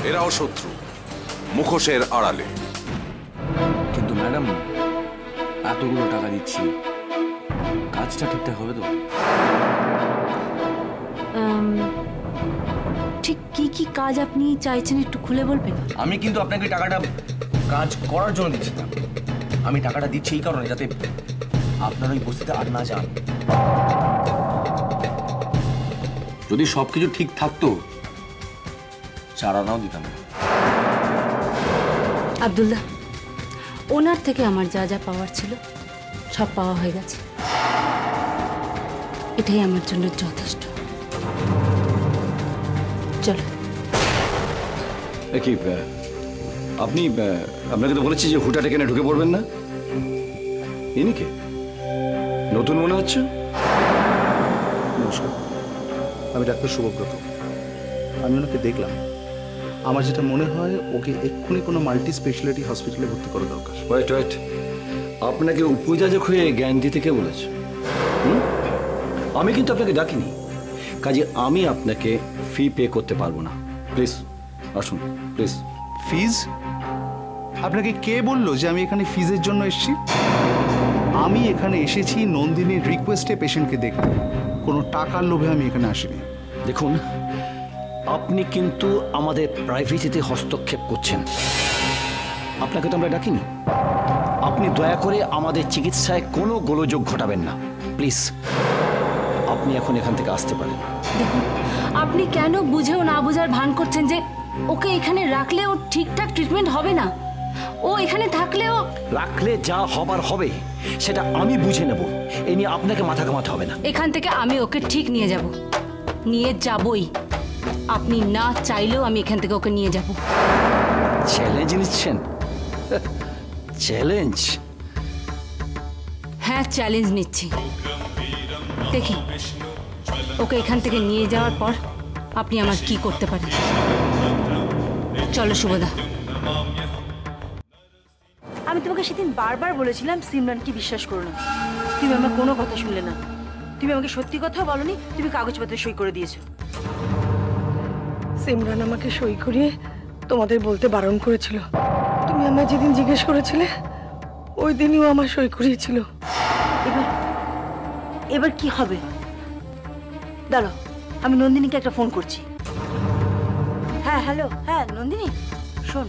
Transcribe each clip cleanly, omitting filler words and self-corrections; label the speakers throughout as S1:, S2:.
S1: এরাও শত্রু, মুখোশের আড়ালে।
S2: কিন্তু ম্যাডাম, এতগুলো টাকা দিচ্ছি, কাজটা ঠিকঠাক হবে তো?
S3: ঠিক কি কি কাজ আপনি চাইছেন একটু খুলে বলবেন?
S2: আমি কিন্তু আপনাকে টাকাটা কাজ করার জন্য দিচ্ছি না। আমি টাকাটা দিচ্ছি এই কারণে যাতে আপনার ওই বস্তিতে আর না যান। যদি সবকিছু ঠিক থাকতো, চার আনাও দিতাম না।
S3: আব্দুল্লাহ, ওনার থেকে আমার যা যা পাওয়ার ছিল সব পাওয়া হয়ে গেছে। এটাই আমার জন্য যথেষ্ট। চলো।
S4: কি আপনি, আপনাকে তো বলেছি যে হুটাট এখানে ঢুকে পড়বেন না। ইনি কে? নতুন মনে হচ্ছে।
S5: নমস্কার, আমি ডাক্তার শুভব্রত। আমি ওনাকে দেখলাম। আমার যেটা মনে হয়, ওকে এক্ষুনি কোনো মাল্টি স্পেশালিটি হসপিটালে ভর্তি করা দরকার।
S4: ওয়েট ওয়েট, আপনাকে উপযাজক হয়ে জ্ঞান দিতে কে বলেছে? আমি কিন্তু আপনাকে ডাকিনি, কাজে আমি আপনাকে ফি পে করতে পারবো না। প্লিজ আসুন, প্লিজ।
S5: ফিজ? আপনাকে কে বললো যে আমি এখানে ফিজের জন্য এসেছি? আমি এখানে এসেছি নন্দিনীর রিকোয়েস্টে পেশেন্টকে দেখতে। কোনো টাকার লোভে আমি এখানে আসিনি।
S4: দেখুন, আপনি কিন্তু আমাদের প্রাইভেসিতে হস্তক্ষেপ করছেন। আপনাকে তো আমরা ডাকিনি। আপনি দয়া করে আমাদের চিকিৎসায় কোনো গোলযোগ ঘটাবেন না, প্লিজ। আপনি এখন এখান থেকে আসতে পারেন।
S3: দেখুন, আপনি কেন বুঝেও না বুঝার ভান করছেন যে ওকে এখানে রাখলে ওর ঠিকঠাক ট্রিটমেন্ট হবে না? ও এখানে থাকলেও
S4: রাখলে যা হবার হবে সেটা আমি বুঝে নেব। এ নিয়ে আপনাকে মাথা ঘামাতে হবে না।
S3: এখান থেকে আমি ওকে ঠিক নিয়ে যাব, নিয়ে যাবই। আপনি না চাইলেও আমি এখান থেকে ওকে নিয়ে যাব।
S4: চ্যালেঞ্জ নিচ্ছেন? চ্যালেঞ্জ?
S3: হ্যাঁ, চ্যালেঞ্জ নিচ্ছি। দেখি ওকে এখান থেকে নিয়ে যাওয়ার পর আপনি আমার কি করতে পারেন। চলো শুভদা।
S6: আমি তোমাকে সেদিন বারবার বলেছিলাম সিমরানকে বিশ্বাস করো না। তুমি আমার কোনো কথা শুনলে না। তুমি আমাকে সত্যি কথা বলনি, তুমি কাগজপত্রে সই করে দিয়েছো।
S7: সিমরান আমাকে সই করিয়ে তোমাদের বলতে বারণ করেছিল। তুমি আমায় যেদিন জিজ্ঞেস করেছিলে, ওই দিনই ও আমার সই করিয়েছিল।
S6: এবার এবার কি হবে? দাঁড়াও, আমি নন্দিনীকে একটা ফোন করছি। হ্যাঁ, হ্যালো। হ্যাঁ নন্দিনী, শোন,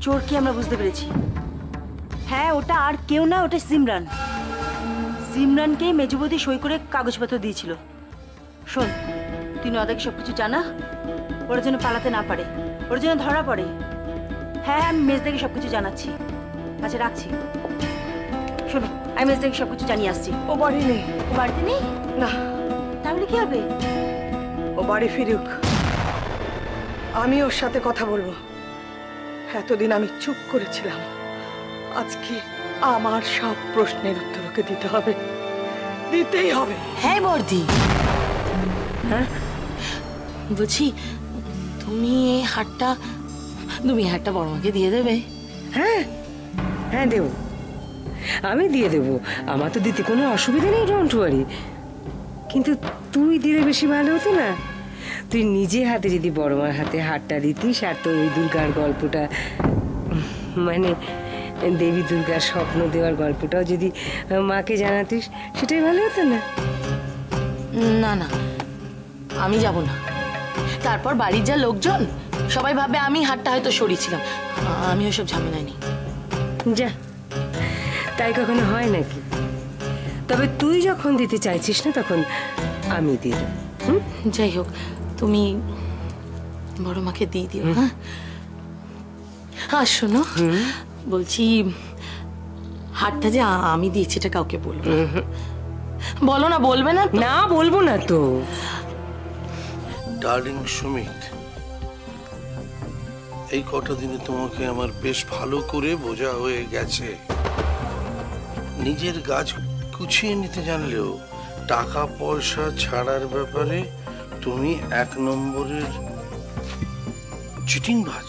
S6: চোর কি আমরা বুঝতে পেরেছি। হ্যাঁ, ওটা আর কেউ না, ওটা সিমরান। সিমরানকেই মেজবৌদি সই করে কাগজপত্র দিয়েছিল। শোন, তুই নদাকে সবকিছু জানা, ওরা যেন পালাতে না পারে, ওরা যেন ধরা পড়ে। হ্যাঁ, আমি মেজদাকে সবকিছু জানাচ্ছি। আচ্ছা, রাখছি। শোনো, আমি মেজদাকে সবকিছু জানিয়ে আসছি।
S7: ও বাড়ি নেই।
S6: ও বাড়িতে নেই?
S7: না।
S6: তাহলে কি হবে?
S7: ও বাড়ি ফিরুক, আমি ওর সাথে কথা বলবো। এতদিন আমি চুপ করেছিলাম, আজকে আমার সব প্রশ্নের উত্তর ওকে দিতে হবে, দিতেই হবে।
S8: হ্যাঁ বর্দি, হ্যাঁ বলছি, তুমি এই হারটা বড় মাকে দিয়ে দেবে?
S9: হ্যাঁ হ্যাঁ, দেবো, আমি দিয়ে দেবো। আমার তো দিতে কোনো অসুবিধা নেই, ডোন্ট ওয়ারি। কিন্তু তুই দিলে বেশি ভালো হতো না? তুই নিজে হাতে যদি বড় মার হাতে হারটা দিতিস, আর তোর ওই দুর্গার গল্পটা, মানে দেবী দুর্গার স্বপ্ন দেওয়ার গল্পটাও যদি মাকে জানাতিস, সেটাই ভালো হতো না?
S8: না না, আমি যাব না। তারপর বাড়ির যা লোকজন, সবাই ভাবে আমি হারটা হয়তো সরিয়েছিলাম। আমি ওসব ঝামেলায় নেই।
S9: যা, তাই কখনো হয় নাকি? তবে তুই যখন দিতে চাইছিস না, তখন আমি দিয়ে দেব।
S8: যাই হোক, তুমি বড় মাকে দিয়ে দিও। হ্যাঁ, আর শোনো, বলছি হারটা যে আমি দিয়েছি এটা কাউকে বলবো? বলো না, বলবে না?
S9: না, বলবো না তো।
S10: ডার্লিং সুমিত, এই কটা দিনে তোমাকে আমার বেশ ভালো করে বোঝা হয়ে গেছে। নিজের গাছ গুছিয়ে নিতে জানলেও টাকা পয়সা ছাড়ার ব্যাপারে তুমি এক নম্বরের চিটিংবাজ।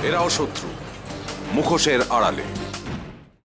S1: এরাও শত্রু, মুখোশের আড়ালে।